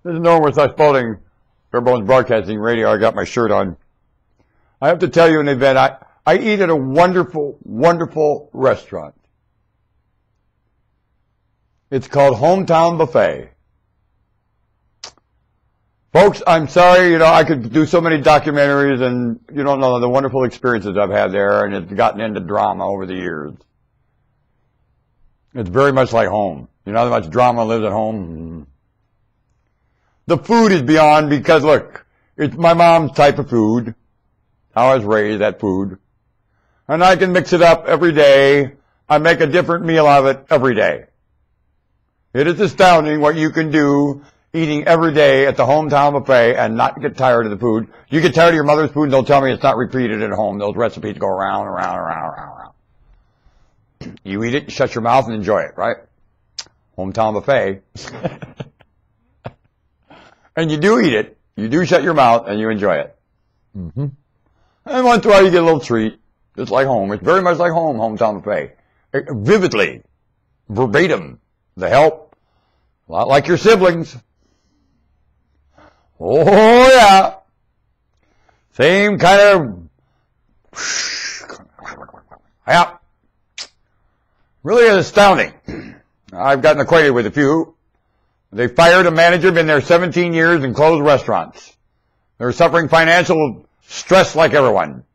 This is Norm with Spalding, Barebones Broadcasting Radio. I got my shirt on. I have to tell you an event. I eat at a wonderful, wonderful restaurant. It's called Hometown Buffet. Folks, I'm sorry, I could do so many documentaries and you don't know the wonderful experiences I've had there, and it's gotten into drama over the years. It's very much like home. You know how much drama lives at home? The food is beyond, because look, it's my mom's type of food. How I was raised, that food. And I can mix it up every day. I make a different meal out of it every day. It is astounding what you can do eating every day at the Hometown Buffet and not get tired of the food. You get tired of your mother's food and they'll tell me it's not repeated at home. Those recipes go around, around, around, around, around. You eat it, shut your mouth and enjoy it, right? Hometown Buffet. And you do eat it. You do shut your mouth and you enjoy it. Mm-hmm. And once in a while you get a little treat. It's like home. It's very much like home, Hometown Buffet. Vividly. Verbatim. The help. A lot like your siblings. Oh, yeah. Same kind of... Yeah. Really astounding. I've gotten acquainted with a few. They fired a manager, been there 17 years, and closed restaurants. They're suffering financial stress like everyone.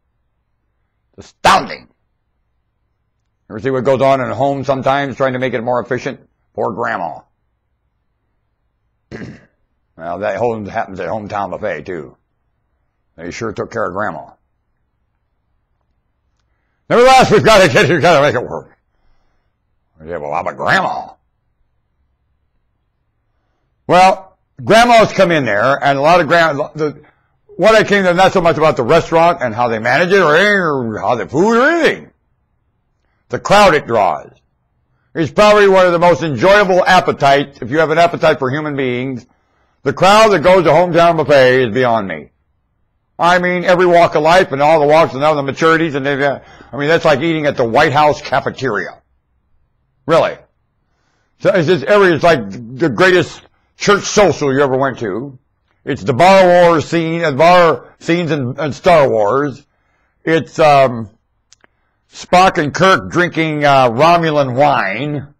Astounding. Ever see what goes on in a home sometimes, trying to make it more efficient? Poor grandma. Well, that happens at Hometown Buffet, too. They sure took care of grandma. Nevertheless, we've got to make it work. Yeah, well, how about grandma? Well, grandmas come in there, and a lot of what I came to, not so much about the restaurant and how they manage it or how the food or anything. The crowd it draws. It's probably one of the most enjoyable appetites, if you have an appetite for human beings. The crowd that goes to Hometown Buffet is beyond me. I mean, every walk of life and all the walks and all the maturities, and that's like eating at the White House cafeteria. Really. So it's like the greatest church social you ever went to. It's the bar scenes in Star Wars. It's Spock and Kirk drinking Romulan wine.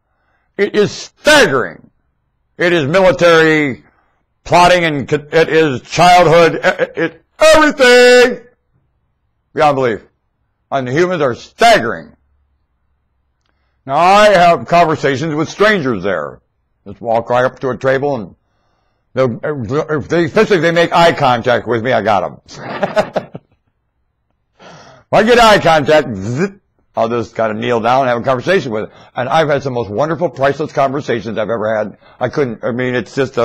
It is staggering. It is military plotting, and it is childhood. Everything beyond belief. And the humans are staggering. Now, I have conversations with strangers there. Just walk right up to a table, and especially if they make eye contact with me, I got them. If I get eye contact, I'll just kind of kneel down and have a conversation with them. And I've had some most wonderful, priceless conversations I've ever had. It's just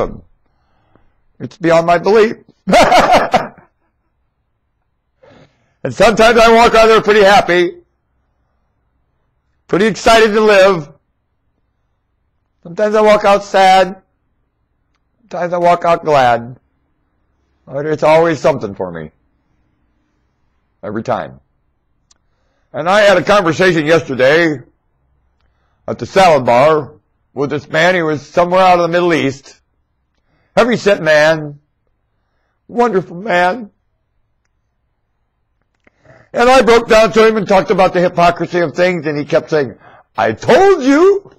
it's beyond my belief. And sometimes I walk out there pretty happy, pretty excited to live. Sometimes I walk out sad. Sometimes I walk out glad. But it's always something for me. Every time. And I had a conversation yesterday at the salad bar with this man. He was somewhere out of the Middle East. Heavy-set man. Wonderful man. And I broke down to him and talked about the hypocrisy of things, and he kept saying, I told you.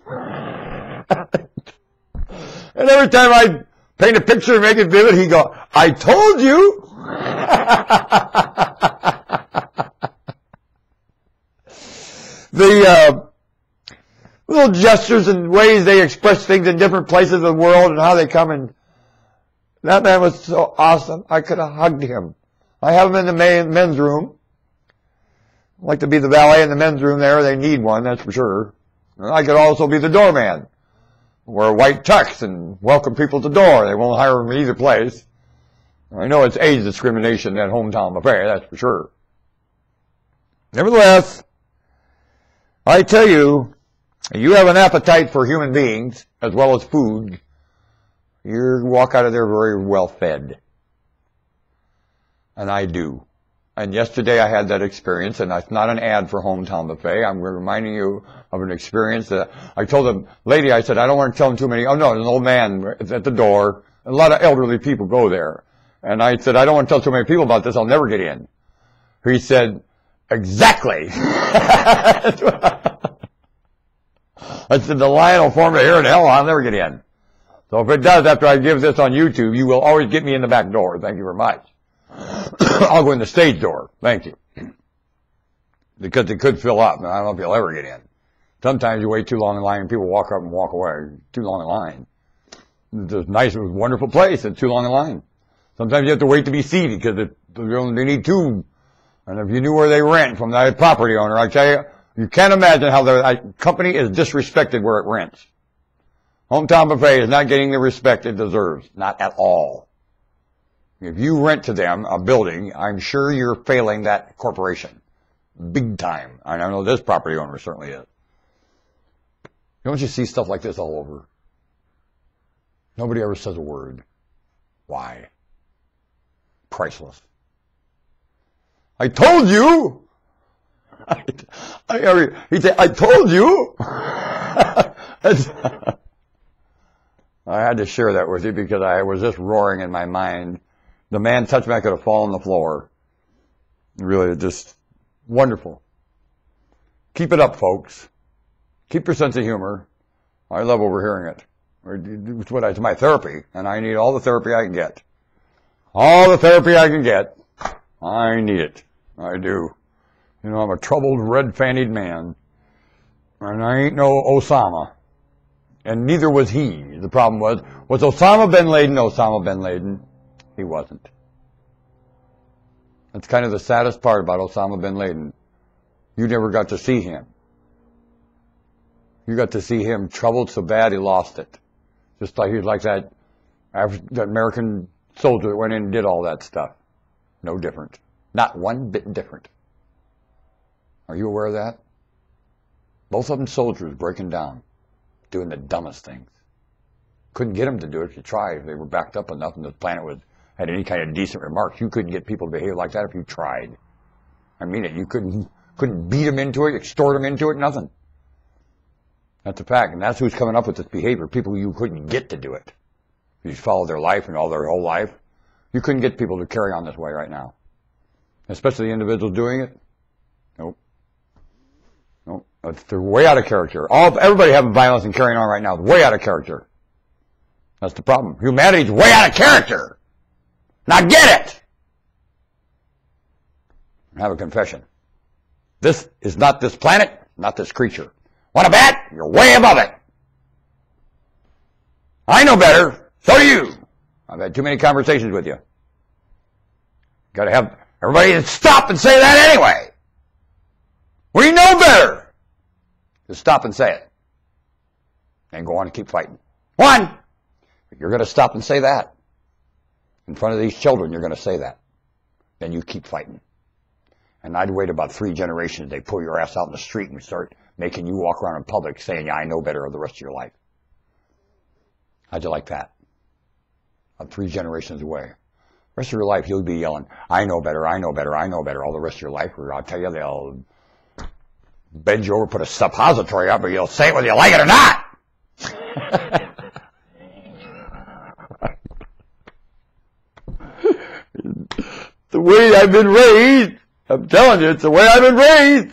And every time I paint a picture and make it vivid, he'd go, I told you. The little gestures and ways they express things in different places of the world and how they come in. That man was so awesome. I could have hugged him. I have him in the men's room. I like to be the valet in the men's room there. They need one, that's for sure. And I could also be the doorman. Wear white tux and welcome people to the door. They won't hire me either place. I know it's age discrimination at Hometown Buffet, that's for sure. Nevertheless, I tell you, you have an appetite for human beings as well as food. You walk out of there very well fed. And I do. And yesterday I had that experience, and that's not an ad for Hometown Buffet. I'm reminding you of an experience that I told the lady, I said, I don't want to tell them too many. Oh, no, there's an old man at the door. A lot of elderly people go there. And I said, I don't want to tell too many people about this. I'll never get in. He said, exactly. I said, the line will form here in hell. I'll never get in. So if it does, after I give this on YouTube, you will always get me in the back door. Thank you very much. I'll go in the stage door. Thank you. Because it could fill up, and I don't know if you'll ever get in. Sometimes you wait too long in line and people walk up and walk away. Too long in line. It's a nice, wonderful place. It's too long in line. Sometimes you have to wait to be seated because they need two. And if you knew where they rent from the property owner, I tell you, you can't imagine how the company is disrespected where it rents. Hometown Buffet is not getting the respect it deserves. Not at all. If you rent to them a building, I'm sure you're failing that corporation. Big time. I know this property owner certainly is. Don't you see stuff like this all over? Nobody ever says a word. Why? Priceless. I told you! He said, I told you! I had to share that with you because I was just roaring in my mind. The man touched me, I could have fallen on the floor. Really, just wonderful. Keep it up, folks. Keep your sense of humor. I love overhearing it. It's my therapy, and I need all the therapy I can get. All the therapy I can get. I need it. I do. You know, I'm a troubled, red-fannied man. And I ain't no Osama. And neither was he. The problem was Osama bin Laden? He wasn't. That's kind of the saddest part about Osama bin Laden. You never got to see him. You got to see him troubled so bad he lost it. Just like he was like that American soldier that went in and did all that stuff. No different. Not one bit different. Are you aware of that? Both of them soldiers breaking down, doing the dumbest things. Couldn't get them to do it if you tried. If they were backed up enough and the planet had any kind of decent remarks, you couldn't get people to behave like that if you tried. I mean it. You couldn't beat them into it, extort them into it, nothing. That's a fact, and that's who's coming up with this behavior. People you couldn't get to do it. You follow their life and all their whole life. You couldn't get people to carry on this way right now. Especially the individuals doing it. Nope. Nope. They're way out of character. Everybody having violence and carrying on right now is way out of character. That's the problem. Humanity's way out of character. Now get it! Have a confession. This is not this planet, not this creature. Want to bet? You're way above it. I know better. So do you. I've had too many conversations with you. Got to have everybody stop and say that anyway. We know better. Just stop and say it. And go on and keep fighting. One, you're going to stop and say that. In front of these children, you're going to say that. Then you keep fighting. And I'd wait about 3 generations. They pull your ass out in the street and start making you walk around in public saying, yeah, I know better the rest of your life. How'd you like that? 3 generations away. The rest of your life, you'll be yelling, I know better, I know better, I know better, all the rest of your life. Or I'll tell you, they'll bend you over, put a suppository up, but you'll say it whether you like it or not. The way I've been raised, I'm telling you, it's the way I've been raised.